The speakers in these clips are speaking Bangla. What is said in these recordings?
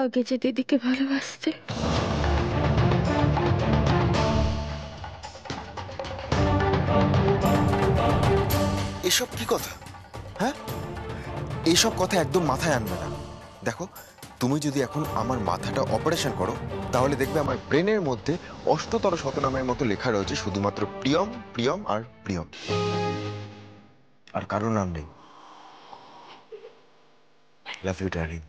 আগে যে দিদিকে ভালোবাসতে। এসব কি কথা? হ্যাঁ, এইসব কথা একদম মাথায় আনবে না। দেখো, তুমি যদি এখন আমার মাথাটা অপারেশন করো, তাহলে দেখবে আমার ব্রেনের মধ্যে অষ্টতর শতনামের মতো লেখা রয়েছে শুধুমাত্র প্রিয়ম, প্রিয়ম আর প্রিয়ম, আর কারোর নাম নেই। Love you darling.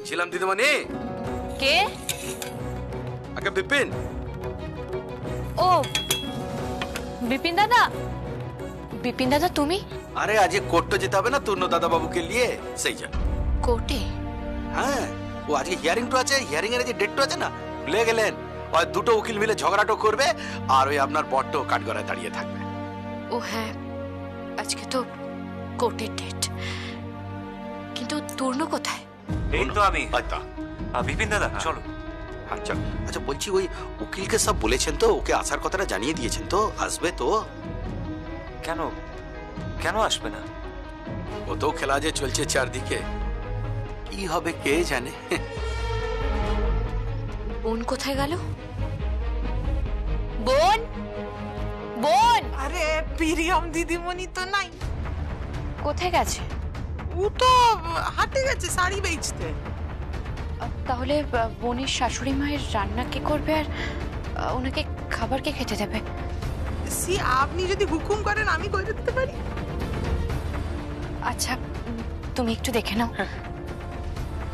ছিলাম দিদিমণি। কে? আগে বিপিন। ও বিপিন দাদা। বিপিন দাদা তুমি? আরে আজকে কোর্টে যেতে হবে না তূর্ণ দাদা বাবুকে নিয়ে, সেই যা। কোর্টে? হ্যাঁ, ও আজকে হিয়ারিং তো আছে, হিয়ারিং এর যে ডেটটা আছে না, ভুলে গেলেন। ওই দুটো উকিল মিলে ঝগড়াটো করবে আর ওই আপনার বড়টো কাঠগড়ায় দাঁড়িয়ে থাকবে। ও হ্যাঁ, আজকে তো কোর্টের ডেট। কিন্তু তূর্ণ কোথায়? এই তো আমি। আচ্ছা বিপিন দাদা চলো। আচ্ছা আচ্ছা, বলছি ওই উকিলকে সব বলেছেন তো? ওকে আসার কথাটা জানিয়ে দিয়েছেন তো? আসবে তো? কেন কেন আসবে না? ও তো খেলা যে চলছে চারদিকে, কি হবে কে জানে। বোন কোথায় গেল? বোন, বোন! আরে প্রিয়ম দিদিমণি তো নাই। কোথায় গেছে? ও তো হাটে গেছে শাড়ি বেচতে। তাহলে বোনের শাশুড়ি মায়ের রান্না কে করবে আর ওনাকে খাবার কে খেতে দেবে? সি আপনি যদি হুকুম করেন আমি করে দিতে পারি। আচ্ছা তুমি একটু দেখে নাও।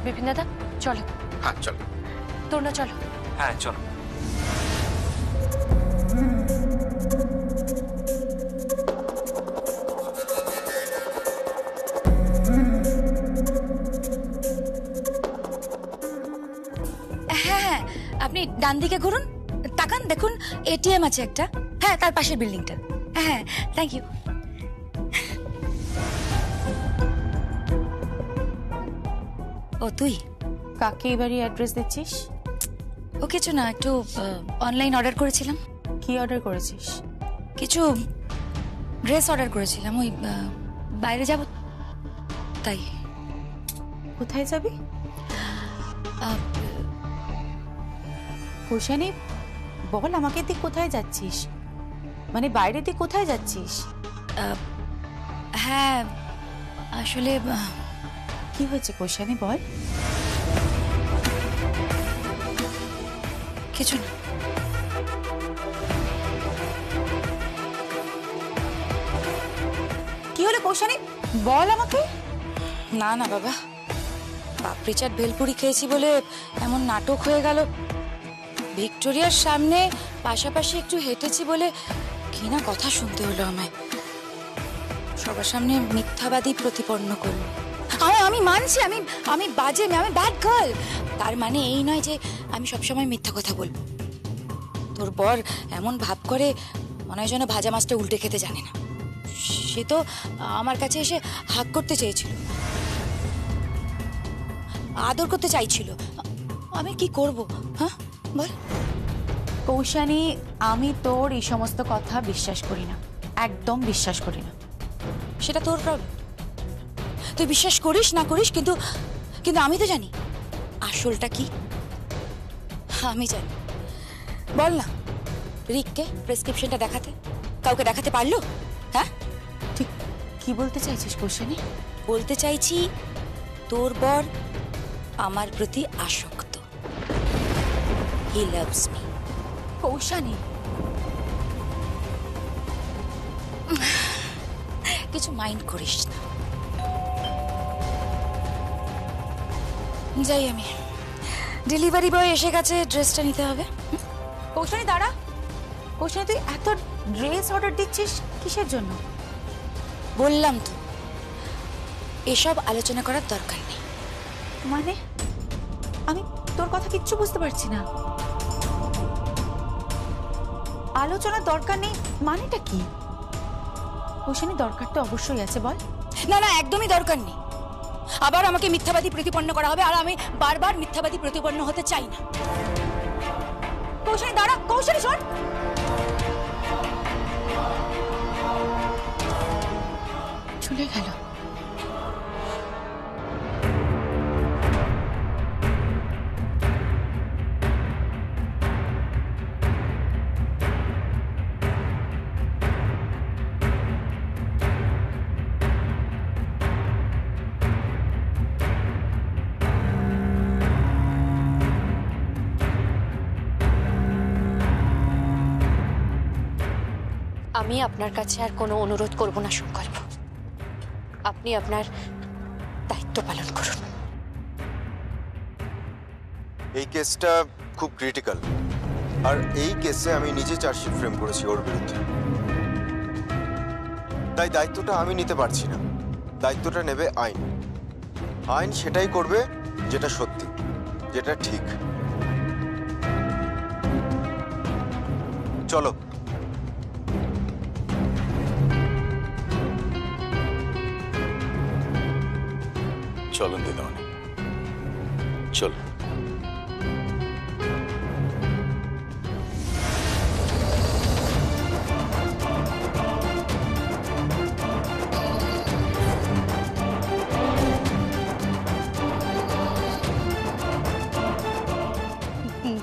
বিপিন দাদা চলো। হ্যাঁ চলো। তূর্ণ চলো। হ্যাঁ চলো। হ্যাঁ, আপনি ডান দিকে ঘুরুন, তাকান, দেখুন এটিএম আছে একটা। হ্যাঁ, তার পাশের বিল্ডিংটা। হ্যাঁ, থ্যাংক ইউ। ও তুই কাকে এবারই অ্যাড্রেস দিচ্ছিস? ও কিছু না, একটু অনলাইন অর্ডার করেছিলাম। কি অর্ডার করেছিস? কিছু ড্রেস অর্ডার করেছিলাম, ওই বাইরে যাব তাই। কোথায় যাবি? হোসেনি বল আমাকে, তুই কোথায় যাচ্ছিস? মানে বাইরে তুই কোথায় যাচ্ছিস? হ্যাঁ আসলে কি হয়েছে কোশানি বল। কিছু না। কি হলো কোশানি বল আমাকে। না না বাবা, পাপড়ি চাট ভেলপুরি খেয়েছি বলে এমন নাটক হয়ে গেল। ভিক্টোরিয়ার সামনে পাশাপাশি একটু হেঁটেছি বলে কি না কথা শুনতে হলো আমায়। সবার সামনে মিথ্যাবাদী প্রতিপন্ন করলো। আমি মানছি আমি আমি বাজে মেয়ে, আমি ব্যাড গার্ল। তার মানে এই নয় যে আমি সবসময় মিথ্যা কথা বলবো। তোর বর এমন ভাব করে মনে হয় যেন ভাজা মাছটা উল্টে খেতে জানে না। সে তো আমার কাছে এসে হাক করতে চেয়েছিল, আদর করতে চাইছিল। আমি কি করব? হ্যাঁ বল। কৌশানি আমি তোর এই সমস্ত কথা বিশ্বাস করি না, একদম বিশ্বাস করি না। সেটা তোর প্রবলেম, তুই বিশ্বাস করিস না করিস, কিন্তু কিন্তু আমি তো জানি আসলটা কি। আমি জানি। বল না, রিককে প্রেসক্রিপশনটা দেখাতে কাউকে দেখাতে পারলো? হ্যাঁ ঠিক কি বলতে চাইছিস কৌশানি? বলতে চাইছি তোর বর আমার প্রতি আসক্ত। He loves me. কৌশানী, কিছু মাইন্ড করিস না। যাই আমি, ডেলিভারি বয় এসে গেছে, ড্রেসটা নিতে হবে। কৌশানী দাঁড়া। কৌশানী তুই এত ড্রেস অর্ডার দিচ্ছিস কিসের জন্য? বললাম তো, এসব আলোচনা করার দরকার নেই। মানে আমি তোর কথা কিচ্ছু বুঝতে পারছি না। আলোচনার দরকার নেই মানেটা কি? কৌশানী দরকার তো অবশ্যই আছে, বল। না না, একদমই দরকার নেই। আবার আমাকে মিথ্যাবাদী প্রতিপন্ন করা হবে, আর আমি বারবার মিথ্যাবাদী প্রতিপন্ন হতে চাই না। কৌশানী দাঁড়া। কৌশানী শোন, চলে গেল। আমি আপনার কাছে আর কোনো অনুরোধ করব না সংকল্প। আপনি আপনার দায়িত্ব পালন করুন। এই কেসটা খুব ক্রিটিক্যাল, আর এই কেসে আমি নিজে চার্জশিট ফ্রেম করেছি ওর বিরুদ্ধে। তাই দায়িত্বটা আমি নিতে পারছি না, দায়িত্বটা নেবে আইন। আইন সেটাই করবে যেটা সত্যি, যেটা ঠিক। চলো। চলুন দিদিমণি, চল।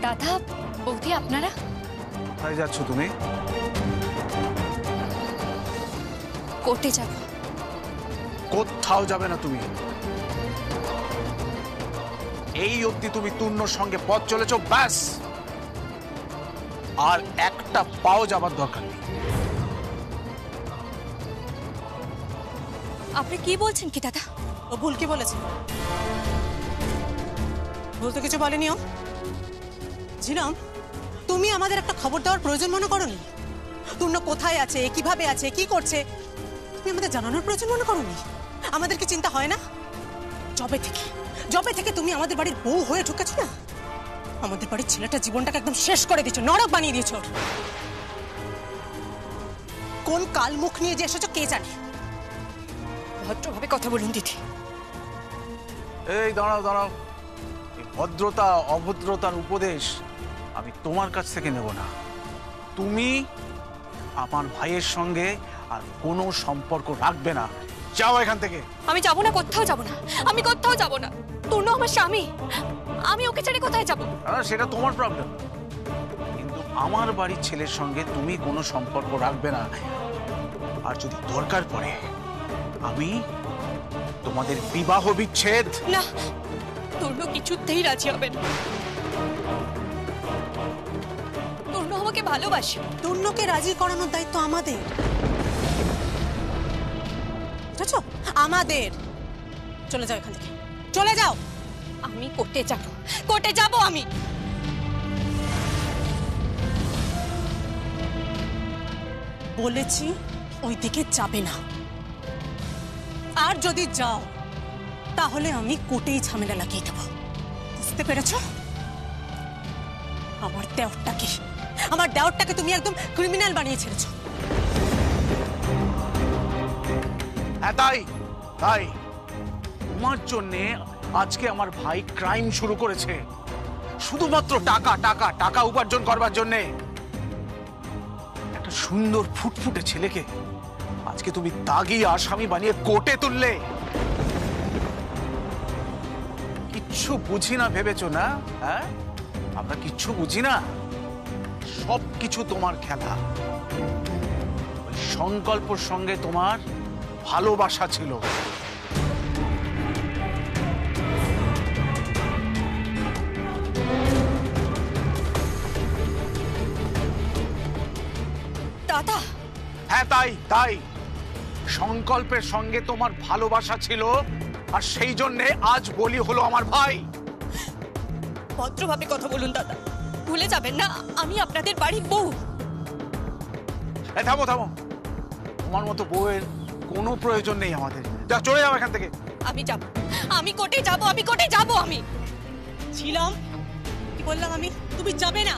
দাদা, বৌদি, আপনারা কোথায় যাচ্ছ তুমি? কোর্টে যাব। কোথাও যাবে না তুমি। এই অবধি তুমি তূর্ণর সঙ্গে পথ চলেছো, ব্যাস। আর একটা পাও যাবার দরকার নেই। আপনি কি বলছেন কি দাদা? ও ভুল কি বলেছে? ভুল তো কিছু বলেনি ও। ঝিনাম, তুমি আমাদের একটা খবর দেওয়ার প্রয়োজন মনে করোনি? তূর্ণ কোথায় আছে, কিভাবে আছে, কি করছে, তুমি আমাদের জানানোর প্রয়োজন মনে করোনি? আমাদের কি চিন্তা হয় না? জবে থেকে তুমি আমাদের বাড়ির বউ হয়ে ঢুকেছো না, আমাদের বাড়ির ছেলেটা জীবনটাকে একদম শেষ করে দিয়েছো, নরক বানিয়ে দিয়েছো। কোন কাল মুখ নিয়ে যে এসেছো কে জানে। ভদ্রভাবে কথা বলুন দিদি। এই দাঁড়াও দাঁড়াও, এই ভদ্রতা অভদ্রতার উপদেশ আমি তোমার কাছ থেকে নেব না। তুমি আমার ভাইয়ের সঙ্গে আর কোনো সম্পর্ক রাখবে না। যাও এখান থেকে। আমি যাব না, কোথাও যাব না। আমি কোথাও যাব না। তূর্ণ আমার স্বামী, আমি ওকে ছেড়ে কোথায় যাব? সেটা তোমার প্রবলেম, কিন্তু আমার বাড়ির ছেলের সঙ্গে তুমি কোনো সম্পর্ক রাখবে না। আর যদি দরকার পড়ে আমি তোমাদের বিবাহ বিচ্ছেদ। না, তূর্ণ কিছুতেই রাজি হবে না। তূর্ণ আমাকে ভালোবাসে। তূর্ণকে রাজি করানোর দায়িত্ব আমাদের, বুঝেছো? আমাদের। চলে যাও এখান থেকে, চলে যাও। আমি কোর্টে যাব, কোর্টে যাব আমি। বলেছি ওই দিকে যাবে না, আর যদি যাও তাহলে আমি কোর্টেই ঝামেলা লাগিয়ে দেব। বুঝতে পেরেছো? আমার দেওরটাকে তুমি একদম ক্রিমিনাল বানিয়ে ছেড়েছো। হ্যাঁ, তাই তোমার জন্যে আজকে আমার ভাই ক্রাইম শুরু করেছে, শুধুমাত্র টাকা টাকা টাকা উপার্জন করবার জন্যে। একটা সুন্দর ফুটফুটে ছেলেকে আজকে তুমি দাগি আসামি বানিয়ে কোর্টে তুললে। কিচ্ছু বুঝি না ভেবেছো না? হ্যাঁ, আমরা কিচ্ছু বুঝি না। সব কিছু তোমার খেলা। ওই সংকল্পর সঙ্গে তোমার ভালোবাসা ছিল। দাদা? হ্যাঁ তাই তাই, সংকল্পের সঙ্গে তোমার ভালোবাসা ছিল, আর সেই জন্যে আজ বলি হলো আমার ভাই। ভদ্রভাবে কথা বলুন দাদা, ভুলে যাবেন না আমি আপনাদের বাড়ির বউ। থামো থামো, তোমার মতো বউয়ের কোনো প্রয়োজন নেই আমাদের। যা, চলে যাও এখান থেকে। আমি যাব, আমি কোর্টে যাব, আমি কোর্টে যাব। আমি ছিলাম, কি বললাম আমি? তুমি যাবে না।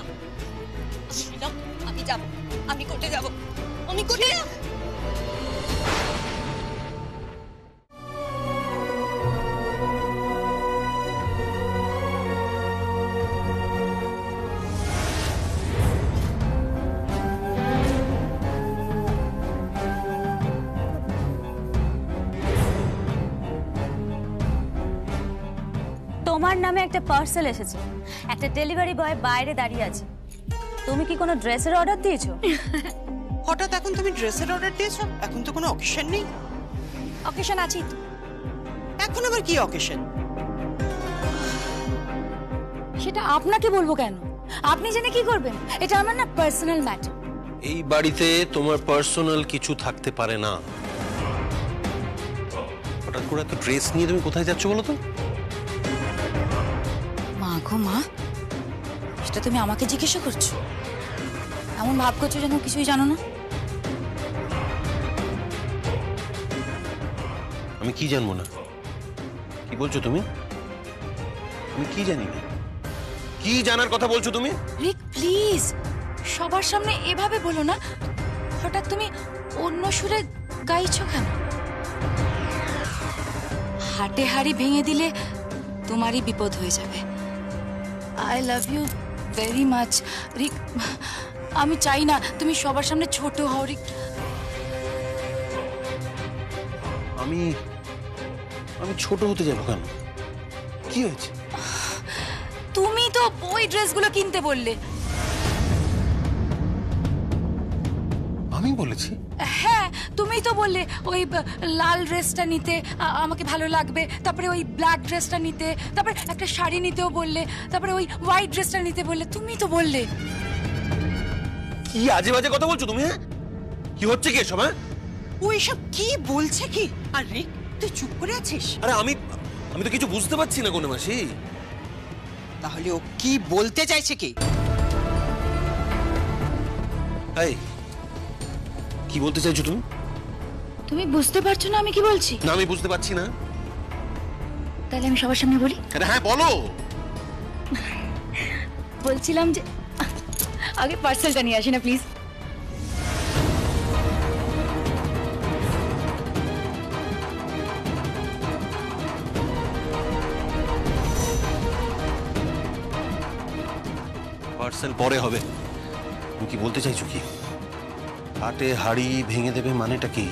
ছিলাম, আমি যাব, আমি কোর্টে যাব, আমি কোর্টে। তোমার নামে একটা পার্সেল এসেছে, একটা ডেলিভারি বয় বাইরে দাঁড়িয়ে আছে। তুমি কি কোনো ড্রেসের অর্ডার দিয়েছো? হঠাৎ এখন তুমি ড্রেসের অর্ডার দিয়েছো? এখন তো কোনো অকেশন নেই। অকেশন আছেই তো। এখন আবার কি অকেশন? সেটা আপনাকে বলবো কেন? আপনি জেনে কি করবেন? এটা আমার না পার্সোনাল ম্যাটার। এই বাড়িতে তোমার পার্সোনাল কিছু থাকতে পারে না। হঠাৎ করে তো ড্রেস নিয়ে তুমি কোথায় যাচ্ছ বলো তো? মা গো মা, সেটা তুমি আমাকে জিজ্ঞাসা করছো? এমন ভাব করছো যেন কিছুই জানো না। আমি কি জানবো না? কি বলছো তুমি? আমি কি জানি না? কি জানার কথা বলছো তুমি? রিক প্লিজ, সবার সামনে এভাবে বলো না। হঠাৎ তুমি অন্য সুরে গাইছো কেন? হাটে হাড়ি ভেঙে দিলে তোমারই বিপদ হয়ে যাবে। I love you very much Rick. আমি চাই না তুমি সবার সামনে ছোট হও রিক। আমি ছোট হতে যাবো কেন? কি হয়েছে? তুমি তো ওই ড্রেসগুলো কিনতে বললে। আমি বলেছি? হ্যাঁ, তুমিই তো বললে ওই লাল ড্রেসটা নিতে আমাকে ভালো লাগবে, তারপরে ওই ব্ল্যাক ড্রেসটা নিতে, তারপরে একটা শাড়ি নিতেও বললে, তারপরে ওই হোয়াইট ড্রেসটা নিতে বললে। তুমিই তো বললে। কি আজে বাজে কথা বলছো তুমি? কি হচ্ছে কি এসব? ও এসব কি বলছে কি? আর রিক, তুই চুপ করে আছিস? আরে আমি তো কিছু বুঝতে পারছি না কোনো মাসি। তাহলে ও কি বলতে চাইছে কি? এই, কি বলতে চাইছো তুমি? তুমি বুঝতে পারছো না আমি কি বলছি? না, আমি বুঝতে পারছি না। তাহলে আমি সবার সামনে বলি। আরে হ্যাঁ, বলো। বলছিলাম যে আগে পার্সেলটা নিয়ে আসি না প্লিজ। পার্সেল পরে হবে। তুমি কি বলতে চাইছো কি? হাটে হাড়ি ভেঙে দেবে মানেটা কি?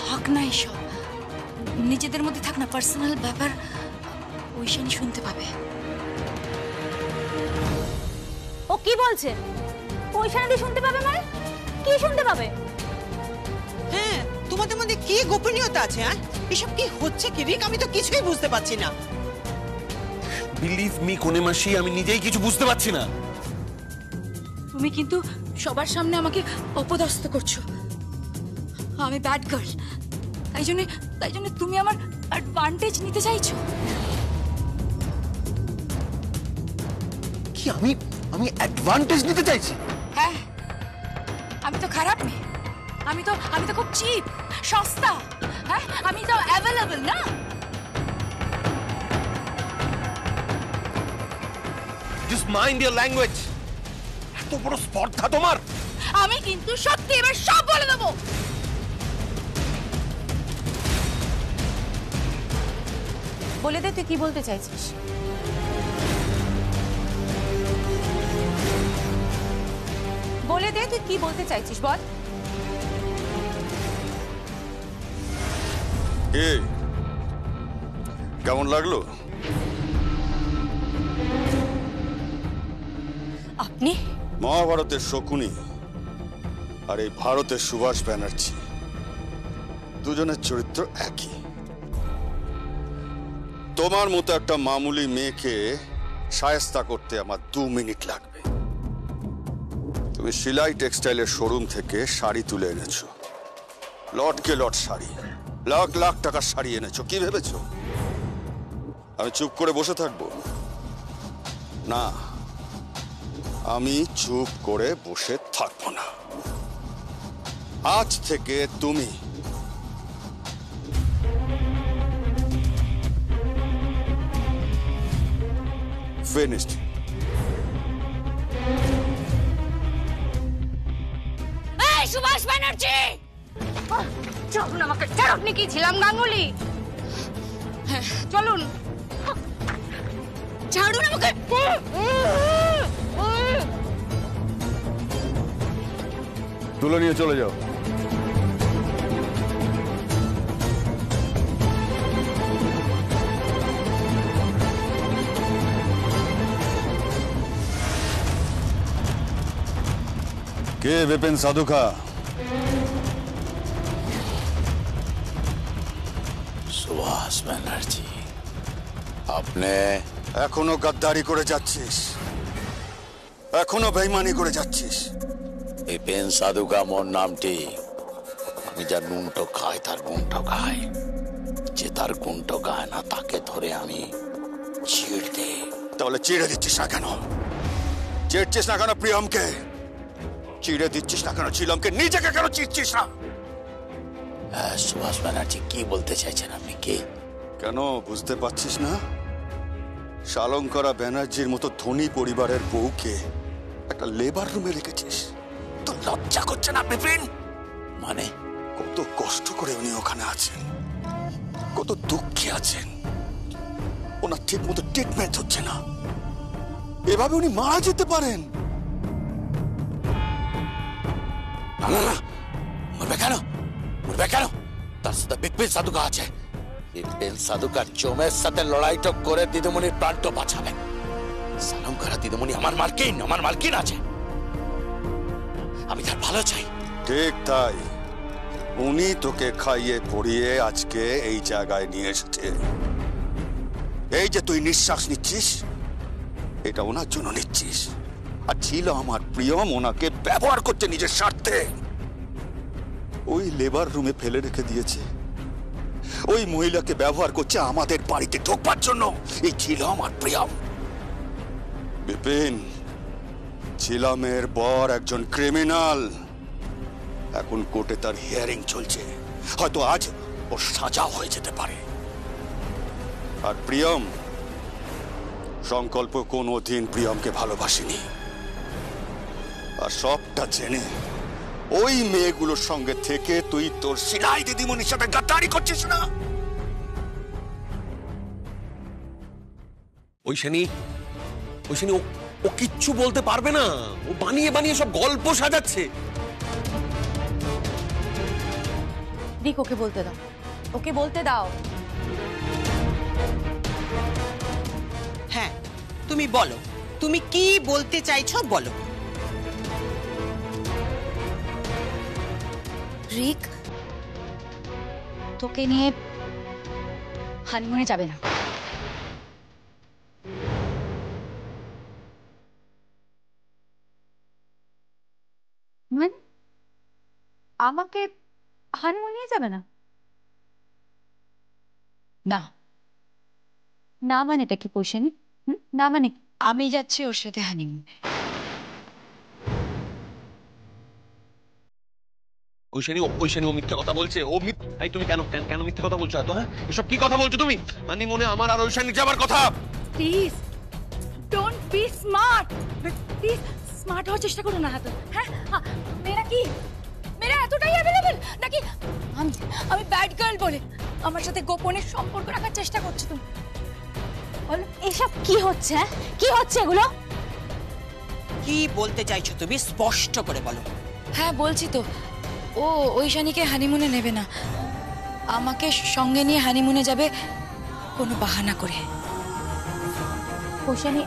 থাক না এসব, নিজেদের মধ্যে থাক না। পার্সোনাল ব্যাপার ওইশানি শুনতে পাবে। ও কি বলছে? পয়সা দিয়ে শুনতে পাবে মানে? কি শুনতে পাবে? হ্যাঁ, তোমাদের মধ্যে কি গোপনীয়তা আছে? হ্যাঁ, এসব কি হচ্ছে কি রিক? আমি তো কিছুই বুঝতে পারছি না। বিলিভ মি কোনে মাসি, আমি নিজেই কিছু বুঝতে পারছি না। তুমি কিন্তু সবার সামনে আমাকে অপদস্থ করছো। আমি ব্যাড গার্ল, তাই জন্য তুমি আমার অ্যাডভান্টেজ নিতে চাইছো। কি আমি অ্যাডভান্টেজ নিতে চাইছি? হ্যাঁ, আমি তো খারাপ মেয়ে, আমি তো খুব চিপ, সস্তা। হ্যাঁ, আমি তো অ্যাভেলেবল না। Just mind your language. এত বড় স্পর্ধা তোমার? আমি কিন্তু সত্যি এবার সব বলে দেবো। বলে দে তুই কি বলতে চাইছিস। বলে দে তুই কি বলতে চাইছিস, বল। কেমন লাগলো? আপনি মহাভারতের শকুনি আর এই ভারতের সুভাষ ব্যানার্জি, দুজনের চরিত্র একই। তোমার মতো একটা মামুলি মেয়েকে শায়েস্তা করতে আমার 2 মিনিট লাগবে। তুমি শিলাই টেক্সটাইলের শোরুম থেকে শাড়ি তুলে এনেছো, লটকে লট শাড়ি, লাখ লাখ টাকার শাড়ি এনেছো। কি ভেবেছো আমি চুপ করে বসে থাকবো? না, আমি চুপ করে বসে থাকবো না। আজ থেকে তুমি finished. এই সুভাষ ব্যানার্জি, চলুন আমাকে ছাড়ুন। আপনি কি ছিলাম গাঙ্গুলি? চলুন, ছাড়ুন আমাকে। তুলে নিয়ে চলে যাও। কে বিপিন সাধুকা? সুভাষ ব্যানার্জি, আপনি এখনো গাদ্দারি করে যাচ্ছিস, এখনো বেইমানি করে যাচ্ছিস। বিপিন সাধুকা মোর নামটি। আমি যার নুনটো খাই তার গুণটো খাই, যে তার গুণটো গায় না তাকে ধরে আমি চিড় দিই। তাহলে চিড়ে দিচ্ছিস না কেন? চিড়ছিস না কেন প্রিয়মকে? চিড়ে দিচ্ছিস না কেন ছিলামকে? নিজেকে কেন চিড়ছিস না? সুভাষ ব্যানার্জি, কি বলতে চাইছেন আপনি? কি কেন বুঝতে পারছিস না? শালঙ্করা ব্যানার্জির মতো ধনী পরিবারের বউকে একটা লেবার রুমে রেখেছিস। তো লজ্জা করছে না বিপিন? মানে কত কষ্ট করে উনি ওখানে আছেন, কত দুঃখে আছেন, ওনার ঠিক মতো ট্রিটমেন্ট হচ্ছে না। এভাবে উনি মারা যেতে পারেন। মরবে কেন? মরবে কেন? তার সাথে বিপিন সাধুকা আছে। বিপিন সাধুকার জমের সাথে লড়াইটা করে দিদিমণির প্রাণটা বাঁচাবেন। শালঙ্করা দিদিমণি আমার মালকিন, আমার মালকিন আছে। আমি তার ভালো চাই। ঠিক তাই, উনি তোকে খাইয়ে পড়িয়ে আজকে এই জায়গায় নিয়ে এসেছে। এই যে তুই নিঃশ্বাস নিচ্ছিস, এটা ওনার জন্য নিচ্ছিস। আর ছিল আমার প্রিয়ম ওনাকে ব্যবহার করছে নিজের স্বার্থে। ওই লেবার রুমে ফেলে রেখে দিয়েছে, ওই মহিলাকে ব্যবহার করছে আমাদের বাড়িতে ঢোকবার জন্য। এই ছিল আমার প্রিয়ম। বিপিন, ছিলামের বর একজন ক্রিমিনাল। এখন কোর্টে তার হিয়ারিং চলছে, হয়তো আজ ওর সাজা হয়ে যেতে পারে। আর প্রিয়ম, সংকল্প কোনোদিন প্রিয়মকে ভালোবাসেনি। আর সবটা জেনে ওই মেয়েগুলোর সঙ্গে থেকে তুই তোর শিলাই দিদিমণির সাথে গাদ্দারি করছিস না? ঐশানী, ও কিচ্ছু বলতে পারবে না। ও বানিয়ে বানিয়ে সব গল্প সাজাচ্ছে। রিক, ওকে বলতে দাও, ওকে বলতে দাও। হ্যাঁ, তুমি বলো, তুমি কি বলতে চাইছো বলো। রিক, তোকে নিয়ে হানিমুনে যাবে না। আমাকে হানিমুন নিয়ে যাবে না? না না মানেটা কি পয়সানি? না মানে আমি যাচ্ছি ওর সাথে হানিমুনে। ঐশানী ও মিথ্যা কথা বলছে। ও এই তুমি কেন কেন মিথ্যা কথা বলছো এত? হ্যাঁ, এসব কি কথা বলছো তুমি? মানে মনে আমার আর ঐশানী যাবার কথা। Please don't be smart. Please smart হওয়ার চেষ্টা করো না। হ্যাঁ, মেয়েরা কি মেয়েরা এতটাই অ্যাভেলেবল নাকি আমি ব্যাড গার্ল বলে আমার সাথে গোপনে সম্পর্ক রাখার চেষ্টা করছো তুমি? বলো, এসব কি হচ্ছে? কি হচ্ছে এগুলো? কি বলতে চাইছো তুমি স্পষ্ট করে বলো। হ্যাঁ, বলছি তো, ও ঐশানীকে হানিমুনে নেবে না। আমাকে সঙ্গে নিয়ে হানিমুনে যাবে কোনো বাহানা করে। পয়সানি,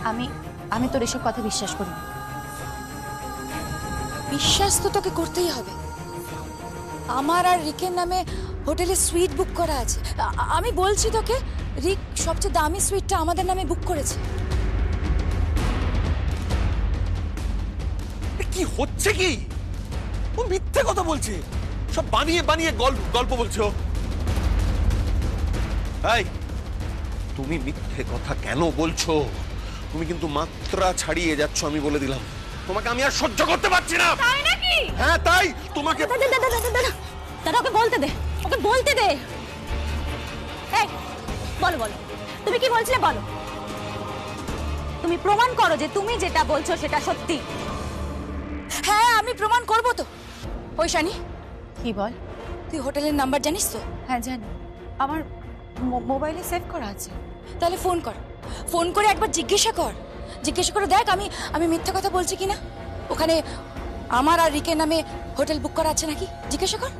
আমি তোর এসব কথা বিশ্বাস করি না। বিশ্বাস তো তোকে করতেই হবে। আমার আর রিকের নামে হোটেলে সুইট বুক করা আছে। আমি বলছি তোকে, রিক সবচেয়ে দামি সুইটটা আমাদের নামে বুক করেছে। কি কি হচ্ছে কি? ও মিথ্যে কথা বলছে, সব বানিয়ে বানিয়ে গল্প বলছো। এই, তুমি মিথ্যে কথা কেন বলছো? তুমি কিন্তু মাত্রা ছাড়িয়ে যাচ্ছ, আমি বলে দিলাম। তোমাকে আমি আর সহ্য করতে পারছি না। তাই নাকি? হ্যাঁ তাই। তোমাকে দাদা ওকে বলতে দে, ওকে বলতে দে। এই বলো বলো, তুমি কি বলছিলে বলো। তুমি প্রমাণ করো যে তুমি যেটা বলছো সেটা সত্যি। হ্যাঁ আমি প্রমাণ করব তো। ওই শানি, কি বল? তুই হোটেলের নাম্বার জানিস তো? হ্যাঁ জানি, আমার মোবাইলে সেভ করা আছে। তাহলে ফোন কর, ফোন করে একবার জিজ্ঞাসা করে দেখ আমি মিথ্যা কথা বলছি কিনা। ওখানে আমার আর রিকের নামে হোটেল বুক করা আছে নাকি, জিজ্ঞাসা কর।